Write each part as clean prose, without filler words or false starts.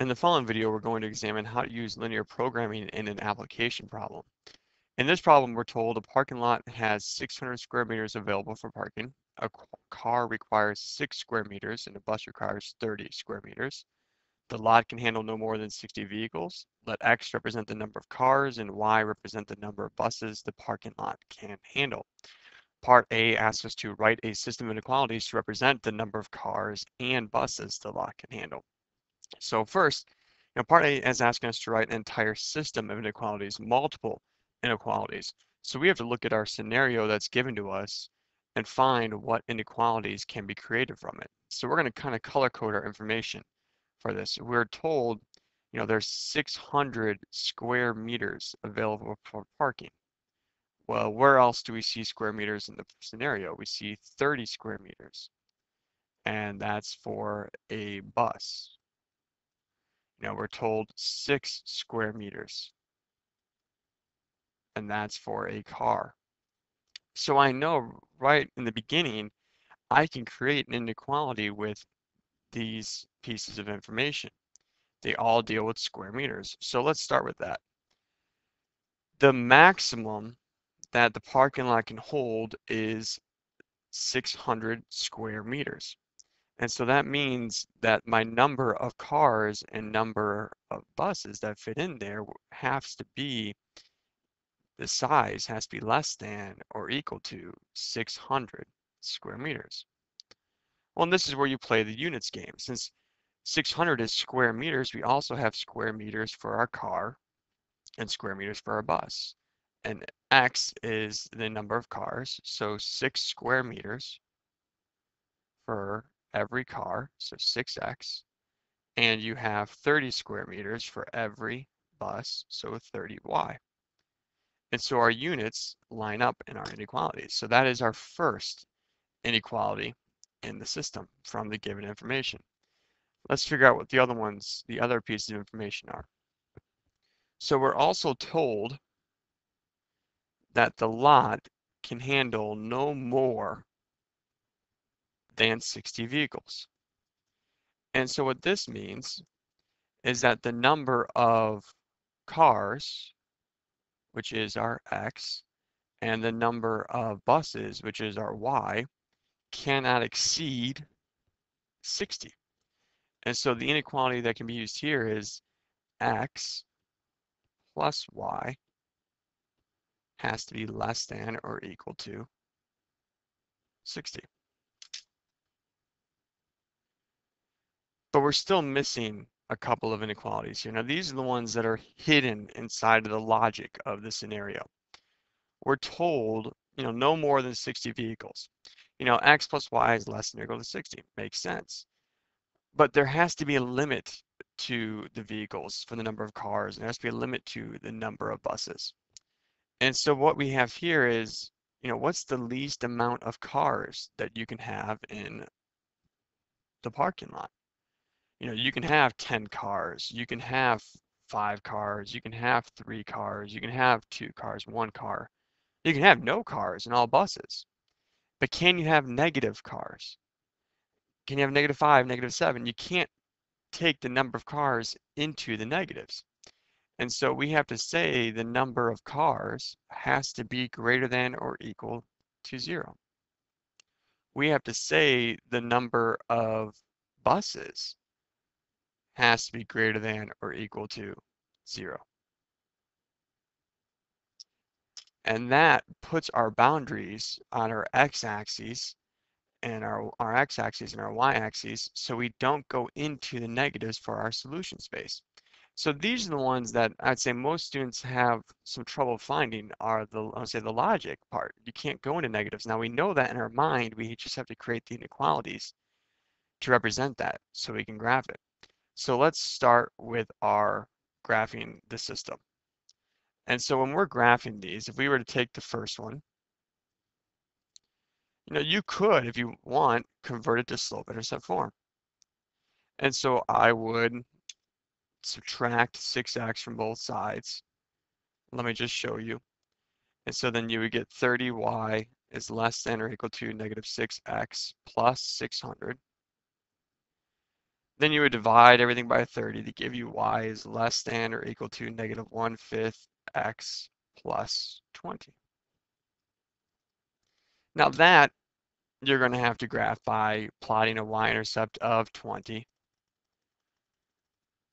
In the following video, we're going to examine how to use linear programming in an application problem. In this problem, we're told a parking lot has 600 square meters available for parking. A car requires 6 square meters and a bus requires 30 square meters. The lot can handle no more than 60 vehicles. Let X represent the number of cars and Y represent the number of buses the parking lot can handle. Part A asks us to write a system of inequalities to represent the number of cars and buses the lot can handle. So first, part A is asking us to write an entire system of inequalities, multiple inequalities. So we have to look at our scenario that's given to us and find what inequalities can be created from it. So we're going to kind of color code our information for this. We're told, there's 600 square meters available for parking. Well, where else do we see square meters in the scenario? We see 30 square meters, and that's for a bus. We're told 6 square meters, and that's for a car. So I know right in the beginning, I can create an inequality with these pieces of information. They all deal with square meters. So let's start with that. The maximum that the parking lot can hold is 600 square meters. And so that means that my number of cars and number of buses that fit in there has to be, the size has to be less than or equal to 600 square meters. Well, and this is where you play the units game. Since 600 is square meters, we also have square meters for our car and square meters for our bus. And X is the number of cars, so 6 square meters for every car, so 6X, and you have 30 square meters for every bus, so 30Y. And so our units line up in our inequalities. So that is our first inequality in the system from the given information. Let's figure out what the other pieces of information are. So we're also told that the lot can handle no more than 60 vehicles. And so what this means is that the number of cars, which is our X, and the number of buses, which is our Y, cannot exceed 60. And so the inequality that can be used here is X plus Y has to be less than or equal to 60. But we're still missing a couple of inequalities here. Now, these are the ones that are hidden inside of the logic of the scenario. We're told, no more than 60 vehicles. X plus Y is less than or equal to 60. Makes sense. But there has to be a limit to the vehicles for the number of cars, and there has to be a limit to the number of buses. And so what we have here is, what's the least amount of cars that you can have in the parking lot? You can have 10 cars, you can have 5 cars, you can have 3 cars, you can have 2 cars, 1 car. You can have no cars and all buses. But can you have negative cars? Can you have -5, -7? You can't take the number of cars into the negatives. And so we have to say the number of cars has to be greater than or equal to 0. We have to say the number of buses has to be greater than or equal to 0. And that puts our boundaries on our x-axis and our x-axis and our y-axis so we don't go into the negatives for our solution space. So these are the ones that I'd say most students have some trouble finding are the logic part. You can't go into negatives. Now we know that in our mind, we just have to create the inequalities to represent that so we can graph it. So let's start with our graphing the system. And so when we're graphing these, if we were to take the first one, you could, if you want, convert it to slope-intercept form. And so I would subtract 6x from both sides. Let me just show you. And so then you would get 30y is less than or equal to -6x plus 600. Then you would divide everything by 30 to give you y is less than or equal to negative 1/5 x plus 20. Now that you're going to have to graph by plotting a y-intercept of 20,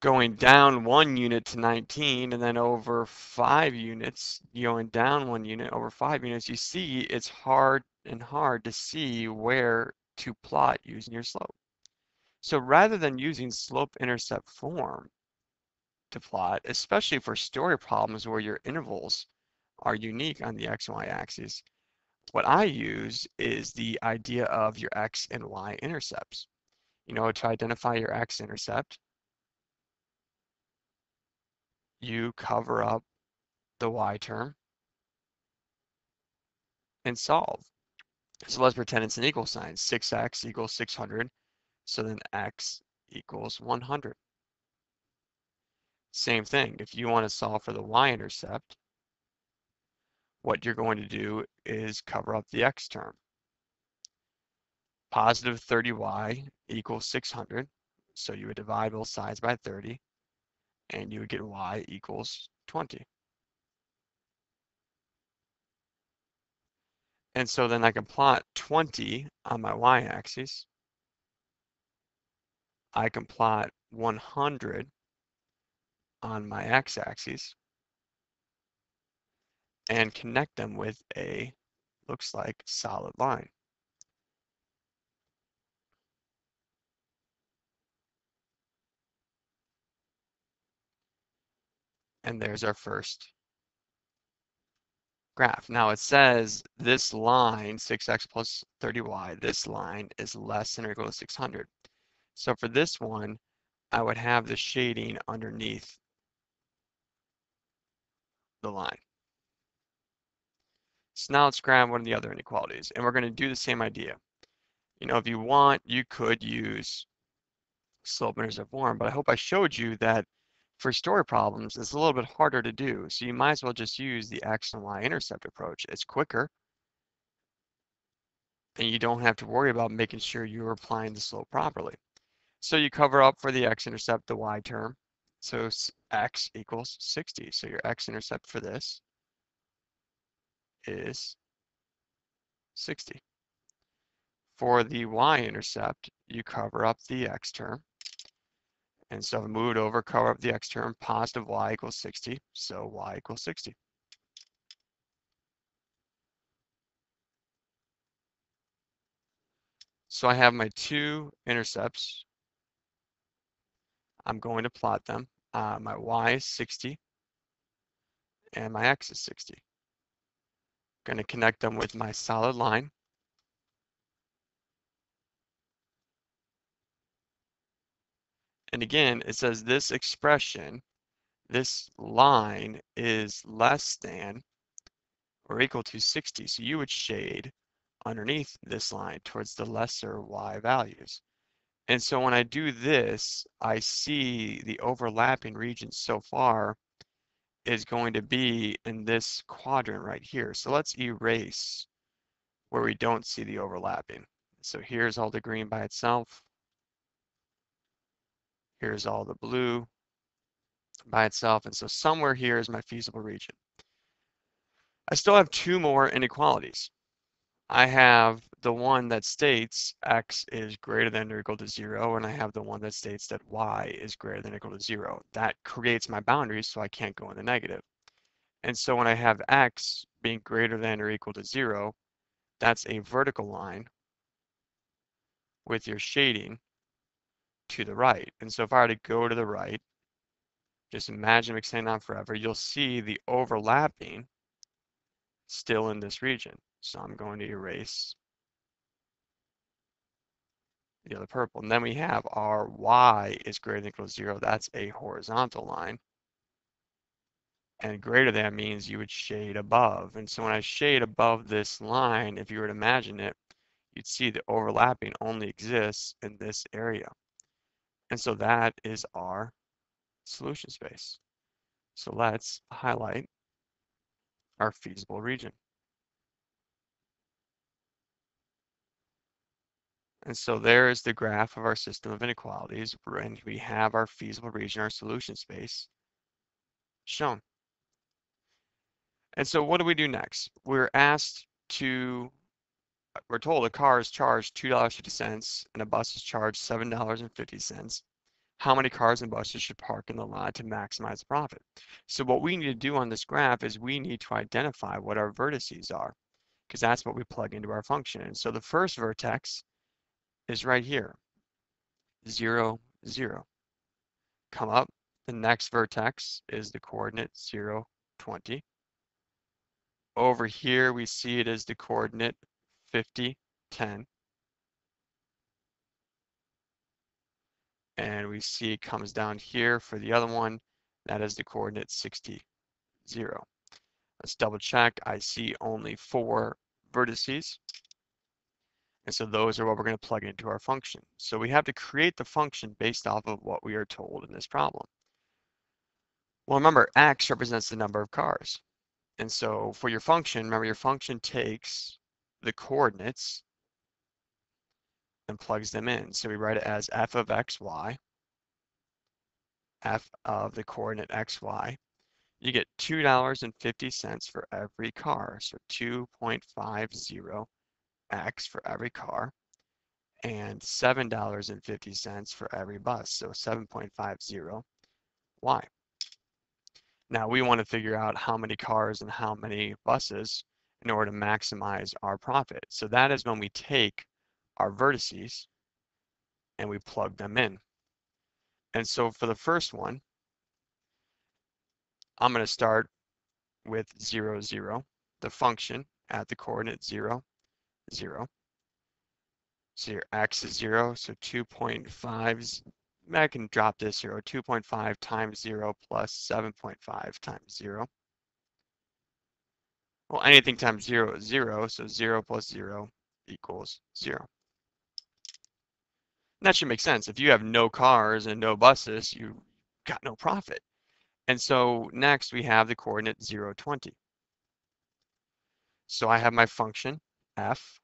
going down 1 unit to 19, and then over 5 units, going down 1 unit over 5 units, you see it's hard to see where to plot using your slope. So rather than using slope-intercept form to plot, especially for story problems where your intervals are unique on the x and y axes, what I use is the idea of your x and y intercepts. To identify your x-intercept, you cover up the y term and solve. So let's pretend it's an equal sign. 6x equals 600, so then x equals 100. Same thing, if you want to solve for the y-intercept, what you're going to do is cover up the x term. Positive 30y equals 600, so you would divide both sides by 30, and you would get y equals 20. And so then I can plot 20 on my y-axis. I can plot 100 on my x-axis and connect them with a, looks like, solid line. And there's our first graph. Now it says this line, 6x plus 30y, this line is less than or equal to 600. So for this one, I would have the shading underneath the line. So now let's grab one of the other inequalities, and we're going to do the same idea. If you want, you could use slope-intercept form, but I hope I showed you that for story problems, it's a little bit harder to do. So you might as well just use the x and y intercept approach. It's quicker, and you don't have to worry about making sure you're applying the slope properly. So you cover up for the x-intercept, the y term. So x equals 60. So your x-intercept for this is 60. For the y-intercept, you cover up the x term. And so if I move it over, cover up the x term, positive y equals 60. So y equals 60. So I have my two intercepts. I'm going to plot them. My y is 60 and my x is 60. Going to connect them with my solid line. And again, it says this expression, this line is less than or equal to 60. So you would shade underneath this line towards the lesser y values. And so when I do this, I see the overlapping region so far is going to be in this quadrant right here. So let's erase where we don't see the overlapping. So here's all the green by itself. Here's all the blue by itself. And so somewhere here is my feasible region. I still have two more inequalities. I have the one that states x is greater than or equal to 0, and I have the one that states that y is greater than or equal to 0. That creates my boundaries, so I can't go in the negative. And so when I have x being greater than or equal to 0, that's a vertical line with your shading to the right. And so if I were to go to the right, just imagine extending on forever, you'll see the overlapping still in this region. So I'm going to erase the other purple. And then we have our y is greater than or equal to 0. That's a horizontal line. And greater than means you would shade above. And so when I shade above this line, if you were to imagine it, you'd see the overlapping only exists in this area. And so that is our solution space. So let's highlight our feasible region. And so there is the graph of our system of inequalities, and we have our feasible region, our solution space shown. And so what do we do next? We're told a car is charged $2.50 and a bus is charged $7.50. How many cars and buses should park in the lot to maximize the profit? So what we need to do on this graph is we need to identify what our vertices are, because that's what we plug into our function. And so the first vertex is right here, 0, 0. Come up, the next vertex is the coordinate 0, 20. Over here, we see it as the coordinate 50, 10. And we see it comes down here for the other one. That is the coordinate 60, 0. Let's double check. I see only 4 vertices. And so those are what we're going to plug into our function. So we have to create the function based off of what we are told in this problem. Well, remember, x represents the number of cars. And so for your function, remember your function takes the coordinates and plugs them in. So we write it as f of xy, f of the coordinate xy. You get $2.50 for every car. So 2.50x for every car, and $7.50 for every bus. So 7.50y. Now we want to figure out how many cars and how many buses in order to maximize our profit. So that is when we take our vertices and we plug them in. And so for the first one, I'm going to start with 0, 0, the function at the coordinate 0, 0. So your x is 0, so 2.5, I can drop this 0, 2.5 times 0 plus 7.5 times 0. Well, anything times 0 is 0, so 0 plus 0 equals 0. And that should make sense. If you have no cars and no buses, you got no profit. And so next we have the coordinate 0, 20. So I have my function f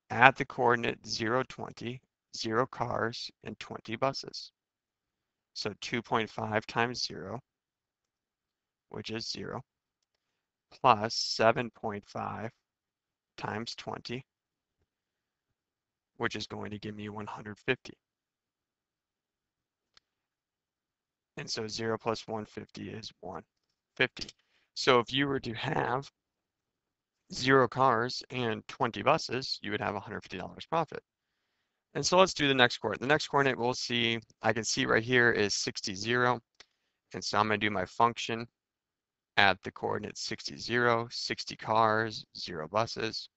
at the coordinate 0, 20, 0 cars and 20 buses. So 2.5 times 0, which is 0, plus 7.5 times 20, which is going to give me 150. And so 0 plus 150 is 150. So if you were to have 0 cars and 20 buses, you would have $150 profit. And so let's do the next coordinate. The next coordinate we'll see, I can see right here is 60, 0. And so I'm going to do my function at the coordinate 60, 0, 60 cars, 0 buses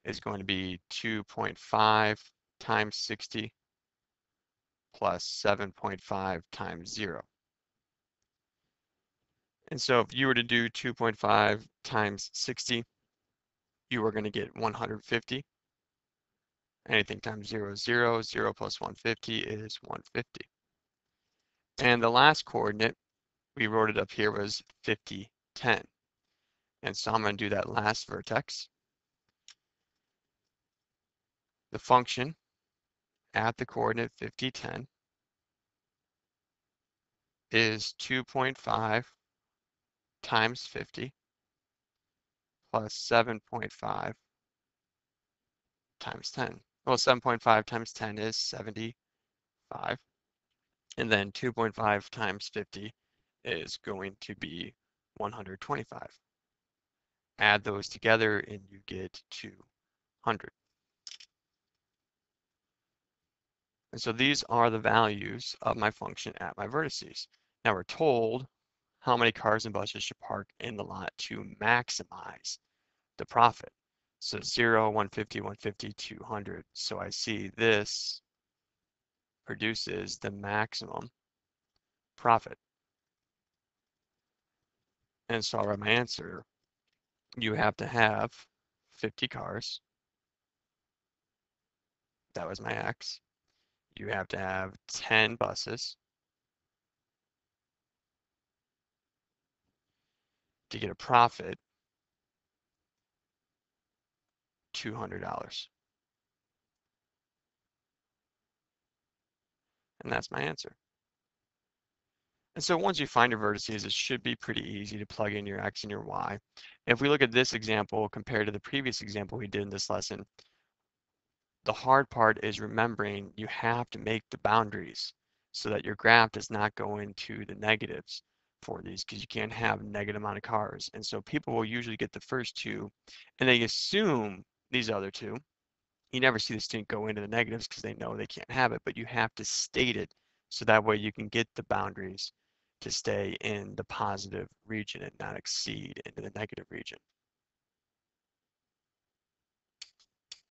is going to be 2.5 times 60 plus 7.5 times 0. And so if you were to do 2.5 times 60, you are going to get 150. Anything times 0 is 0. 0 plus 150 is 150. And the last coordinate, we wrote it up here, was 50, 10. And so I'm going to do that last vertex. The function at the coordinate 50, 10 is 2.5 times 50 plus 7.5 times 10. Well, 7.5 times 10 is 75. And then 2.5 times 50 is going to be 125. Add those together and you get 200. And so these are the values of my function at my vertices. Now we're told how many cars and buses should park in the lot to maximize the profit. So 0, 150, 150, 200. So I see this produces the maximum profit. And so I'll write my answer. You have to have 50 cars. That was my X. You have to have 10 buses to get a profit $200. And that's my answer. And so once you find your vertices, it should be pretty easy to plug in your x and your y. If we look at this example compared to the previous example we did in this lesson, the hard part is remembering you have to make the boundaries so that your graph does not go into the negatives for these, because you can't have a negative amount of cars. And so people will usually get the first two and they assume these other two. You never see the student go into the negatives because they know they can't have it, but you have to state it so that way you can get the boundaries to stay in the positive region and not exceed into the negative region.